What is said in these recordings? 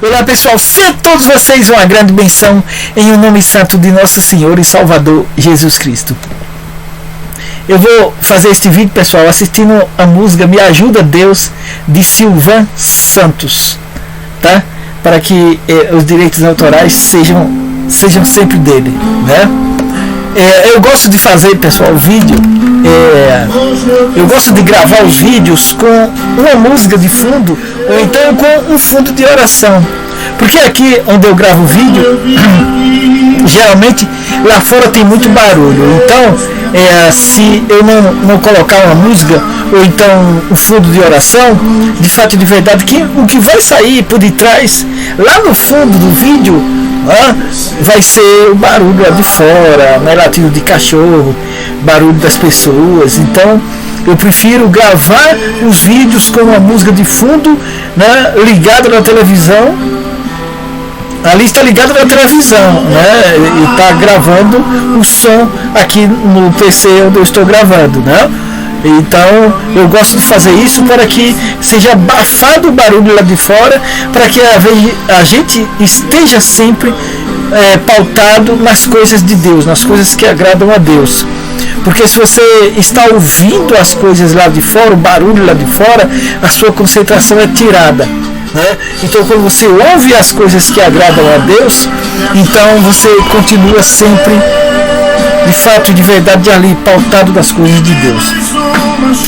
Olá pessoal, sejam todos vocês uma grande benção em o nome santo de nosso Senhor e Salvador Jesus Cristo. Eu vou fazer este vídeo, pessoal, assistindo a música Me Ajuda Deus, de Silvan Santos, tá? Para que os direitos autorais sejam sempre dele, né? Eu gosto de fazer, pessoal, o vídeo, eu gosto de gravar os vídeos com uma música de fundo, ou então com um fundo de oração, porque aqui onde eu gravo o vídeo, geralmente lá fora tem muito barulho, então se eu não colocar uma música, ou então um fundo de oração, de fato e de verdade, que o que vai sair por detrás, lá no fundo do vídeo, vai ser o barulho lá de fora, né, latido de cachorro, barulho das pessoas. Então eu prefiro gravar os vídeos com uma música de fundo, né, ligada na televisão. Ali está ligado na televisão, né, e está gravando o som aqui no PC onde eu estou gravando, né? Então eu gosto de fazer isso para que seja abafado o barulho lá de fora, para que a gente esteja sempre pautado nas coisas de Deus, nas coisas que agradam a Deus. Porque se você está ouvindo as coisas lá de fora, o barulho lá de fora, a sua concentração é tirada, né? Então quando você ouve as coisas que agradam a Deus, então você continua sempre de fato e de verdade ali pautado das coisas de Deus.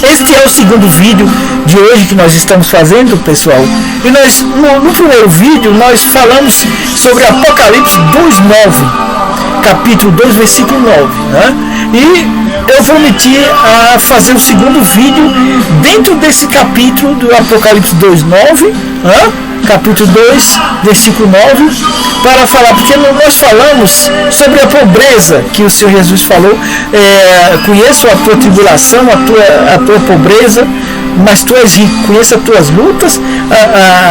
Este é o segundo vídeo de hoje que nós estamos fazendo, pessoal. E nós, no primeiro vídeo, nós falamos sobre Apocalipse 2:9, capítulo 2, versículo 9, né? E eu prometi a fazer o segundo vídeo dentro desse capítulo do Apocalipse 2:9, capítulo 2, versículo 9, para falar, porque nós falamos sobre a pobreza que o Senhor Jesus falou, conheço a tua tribulação, a tua pobreza, mas tu és rico. Conheço as tuas lutas,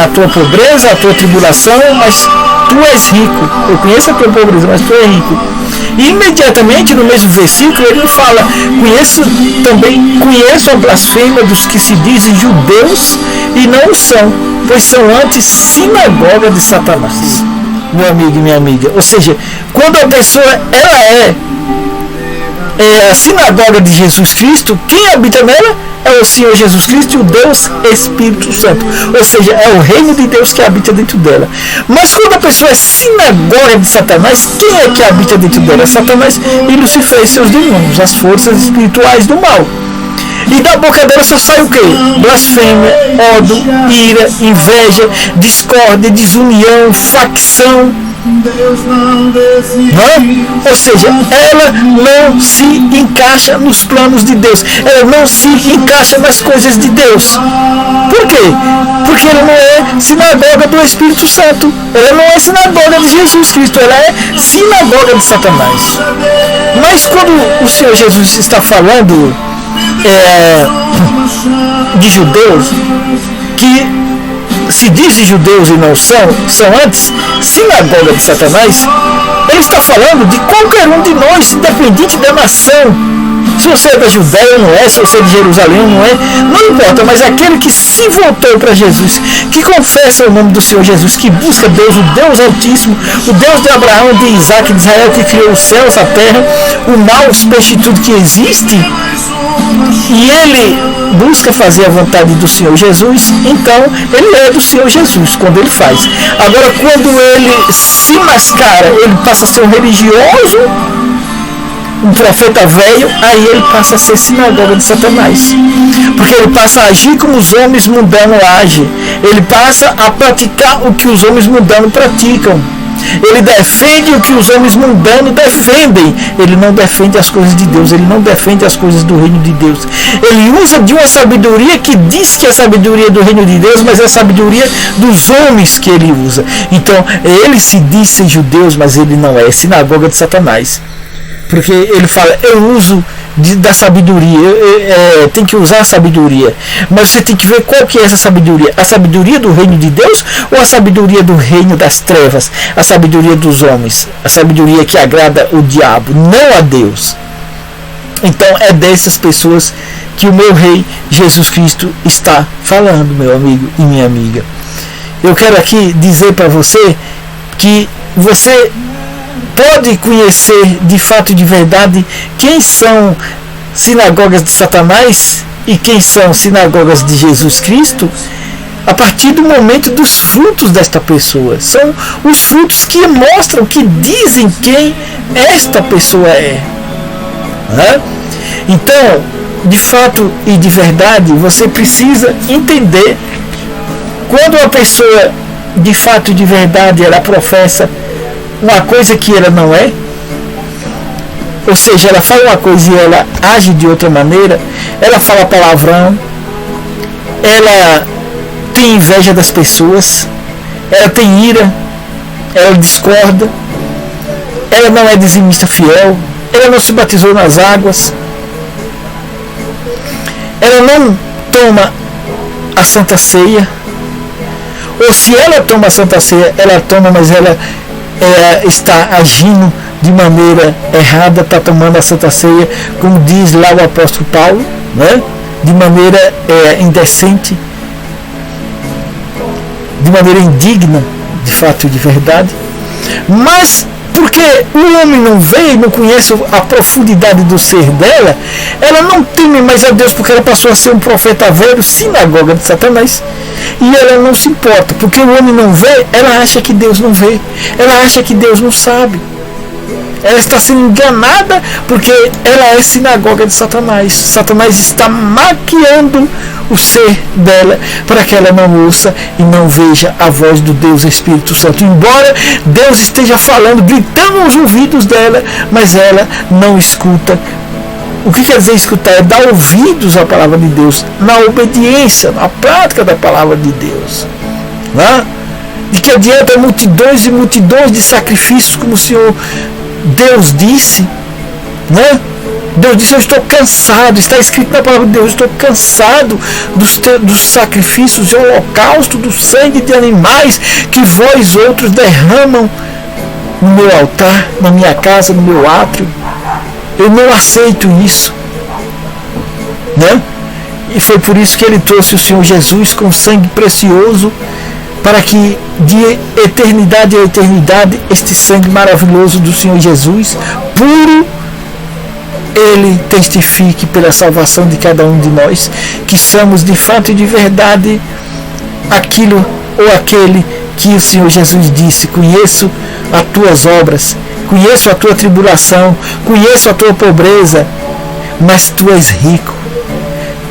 a tua pobreza, a tua tribulação, mas tu és rico. Eu conheço a tua pobreza, mas tu és rico. E imediatamente no mesmo versículo ele fala, conheço a blasfêmia dos que se dizem judeus e não são, pois são antes sinagoga de Satanás. Meu amigo e minha amiga, ou seja, quando a pessoa é a sinagoga de Jesus Cristo, quem habita nela é o Senhor Jesus Cristo e o Deus Espírito Santo, ou seja, é o reino de Deus que habita dentro dela. Mas quando a pessoa é sinagoga de Satanás, quem é que habita dentro dela? É Satanás e Lucifer e seus demônios, as forças espirituais do mal. E da boca dela só sai o quê? Blasfêmia, ódio, ira, inveja, discórdia, desunião, facção. Ou seja, ela não se encaixa nos planos de Deus, ela não se encaixa nas coisas de Deus. Por quê? Porque ela não é sinagoga do Espírito Santo, ela não é sinagoga de Jesus Cristo, ela é sinagoga de Satanás. Mas quando o Senhor Jesus está falando de judeus que se dizem judeus e não são antes sinagoga de Satanás, ele está falando de qualquer um de nós, independente da nação. Se você é da Judéia, não é, se você é de Jerusalém, não é, não importa, mas aquele que se voltou para Jesus, que confessa o nome do Senhor Jesus, que busca Deus, o Deus Altíssimo, o Deus de Abraão, de Isaac, de Israel, que criou os céus, a terra, o mar, os peixes, tudo que existe, e ele busca fazer a vontade do Senhor Jesus, então ele é do Senhor Jesus quando ele faz. Agora, quando ele se mascara, ele passa a ser um religioso, um profeta velho, aí ele passa a ser sinagoga de Satanás, porque ele passa a agir como os homens mundanos agem, ele passa a praticar o que os homens mundanos praticam, ele defende o que os homens mundanos defendem, ele não defende as coisas de Deus, ele não defende as coisas do reino de Deus, ele usa de uma sabedoria que diz que é a sabedoria do reino de Deus, mas é a sabedoria dos homens que ele usa. Então ele se diz ser judeus, mas ele não é sinagoga de Satanás, porque ele fala, eu uso da sabedoria, tem que usar a sabedoria, mas você tem que ver qual que é essa sabedoria, a sabedoria do reino de Deus ou a sabedoria do reino das trevas, a sabedoria dos homens, a sabedoria que agrada o diabo, não a Deus. Então é dessas pessoas que o meu rei Jesus Cristo está falando, meu amigo e minha amiga. eu quero aqui dizer para você que você pode conhecer de fato e de verdade quem são sinagogas de Satanás e quem são sinagogas de Jesus Cristo a partir do momento dos frutos desta pessoa. São os frutos que mostram, que dizem quem esta pessoa é. Né? Então, de fato e de verdade, você precisa entender quando uma pessoa de fato e de verdade ela professa uma coisa que ela não é, ou seja, ela fala uma coisa e ela age de outra maneira, ela fala palavrão, ela tem inveja das pessoas, ela tem ira, ela discorda, ela não é dizimista fiel, ela não se batizou nas águas, ela não toma a Santa Ceia, ou se ela toma a Santa Ceia, ela toma, mas ela está agindo de maneira errada, está tomando a Santa Ceia, como diz lá o apóstolo Paulo, né? De maneira indecente, de maneira indigna, de fato e de verdade. Mas porque o homem não vê e não conhece a profundidade do ser dela, ela não teme mais a Deus, porque ela passou a ser um profeta velho, sinagoga de Satanás. E ela não se importa, porque o homem não vê, ela acha que Deus não vê, ela acha que Deus não sabe. Ela está sendo enganada porque ela é sinagoga de Satanás. Satanás está maquiando o ser dela para que ela não ouça e não veja a voz do Deus Espírito Santo. Embora Deus esteja falando, gritando aos ouvidos dela, mas ela não escuta. O que quer dizer escutar? É dar ouvidos à palavra de Deus, na obediência, na prática da palavra de Deus. Né? De que adianta multidões e multidões de sacrifícios, como o Senhor Deus disse, né? Deus disse: eu estou cansado, está escrito na palavra de Deus, eu estou cansado dos sacrifícios de holocausto, do sangue de animais que vós outros derramam no meu altar, na minha casa, no meu átrio. Eu não aceito isso, né? E foi por isso que ele trouxe o Senhor Jesus com sangue precioso, para que de eternidade a eternidade este sangue maravilhoso do Senhor Jesus, puro, ele testifique pela salvação de cada um de nós, que somos de fato e de verdade aquilo ou aquele que o Senhor Jesus disse: conheço as tuas obras, conheço a tua tribulação, conheço a tua pobreza, mas tu és rico.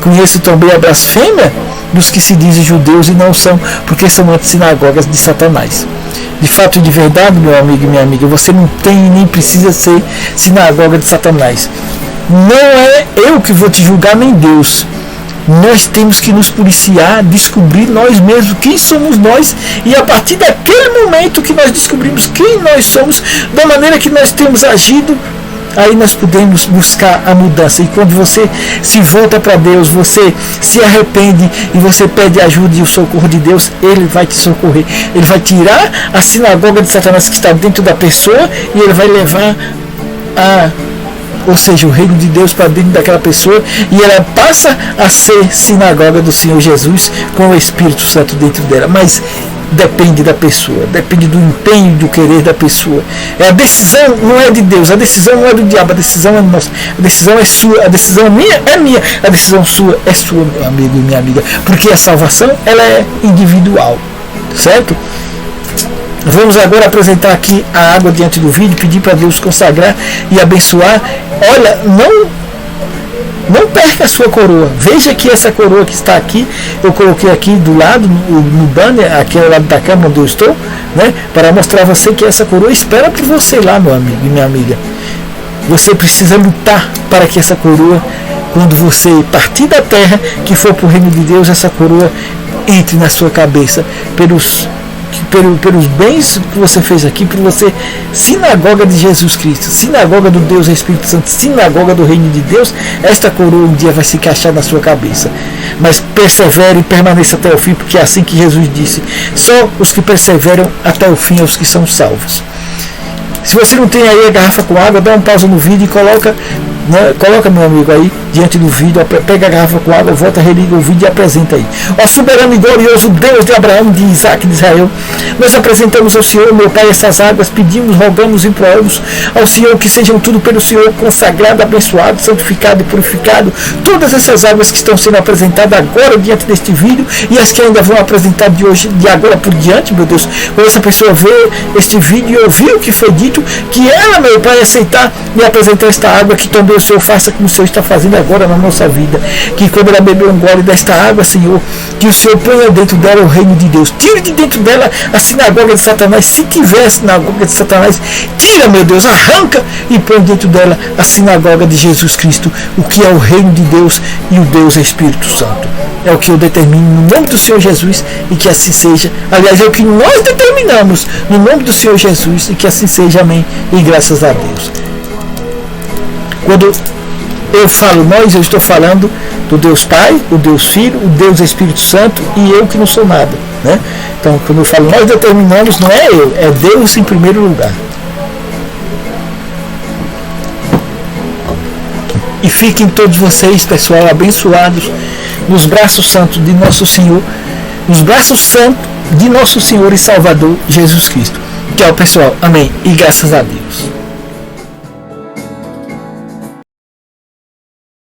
Conheço também a blasfêmia dos que se dizem judeus e não são, porque são antissinagogas de Satanás. De fato e de verdade, meu amigo e minha amiga, você não tem nem precisa ser sinagoga de Satanás. Não é eu que vou te julgar, nem Deus. Nós temos que nos policiar, descobrir nós mesmos quem somos nós, e a partir daquele momento que nós descobrimos quem nós somos, da maneira que nós temos agido, aí nós podemos buscar a mudança. E quando você se volta para Deus, você se arrepende e você pede ajuda e o socorro de Deus, Ele vai te socorrer. Ele vai tirar a sinagoga de Satanás que está dentro da pessoa e Ele vai levar ou seja, o reino de Deus para dentro daquela pessoa, e ela passa a ser sinagoga do Senhor Jesus com o Espírito Santo dentro dela. Mas depende da pessoa, depende do empenho e do querer da pessoa. A decisão não é de Deus, a decisão não é do diabo, a decisão é nossa, a decisão é sua, a decisão minha é minha, a decisão sua é sua, meu amigo e minha amiga, porque a salvação ela é individual, certo? Vamos agora apresentar aqui a água diante do vídeo, pedir para Deus consagrar e abençoar. Olha, não perca a sua coroa. Veja que essa coroa que está aqui, eu coloquei aqui do lado, no banner, aqui ao lado da câmera onde eu estou, né, para mostrar a você que essa coroa espera por você lá, meu amigo e minha amiga. Você precisa lutar para que essa coroa, quando você partir da terra, que for para o reino de Deus, essa coroa entre na sua cabeça, pelos bens que você fez aqui, por você, sinagoga de Jesus Cristo, sinagoga do Deus Espírito Santo, sinagoga do reino de Deus. Esta coroa um dia vai se encaixar na sua cabeça, mas persevere e permaneça até o fim, porque é assim que Jesus disse: só os que perseveram até o fim são os que são salvos. Se você não tem aí a garrafa com água, dá um pausa no vídeo e coloca né? Coloca, meu amigo, aí diante do vídeo, pega a garrafa com água, volta, religa o vídeo e apresenta aí. Ó soberano e glorioso Deus de Abraão, de Isaac e de Israel, nós apresentamos ao Senhor, meu Pai, essas águas, pedimos, rogamos e imploramos ao Senhor que sejam tudo pelo Senhor consagrado, abençoado, santificado e purificado, todas essas águas que estão sendo apresentadas agora diante deste vídeo e as que ainda vão apresentar de hoje, de agora por diante, meu Deus, quando essa pessoa vê este vídeo e ouvir o que foi dito, que ela, meu Pai, aceitar e apresentar esta água, que também o Senhor faça como o Senhor está fazendo agora na nossa vida, que quando ela beber um gole desta água, Senhor, que o Senhor ponha dentro dela o reino de Deus, tire de dentro dela a sinagoga de Satanás, se tiver a sinagoga de Satanás, tira, meu Deus, arranca e põe dentro dela a sinagoga de Jesus Cristo, o que é o reino de Deus, e o Deus é Espírito Santo. É o que eu determino no nome do Senhor Jesus, e que assim seja. Aliás, é o que nós determinamos no nome do Senhor Jesus, e que assim seja. Amém. E graças a Deus. Quando eu falo nós, eu estou falando do Deus Pai, o Deus Filho, o Deus Espírito Santo e eu que não sou nada, né? Então, quando eu falo nós determinamos, não é eu, é Deus em primeiro lugar. E fiquem todos vocês, pessoal, abençoados nos braços santos de nosso Senhor, nos braços santos de nosso Senhor e Salvador Jesus Cristo. Tchau, pessoal. Amém. E graças a Deus.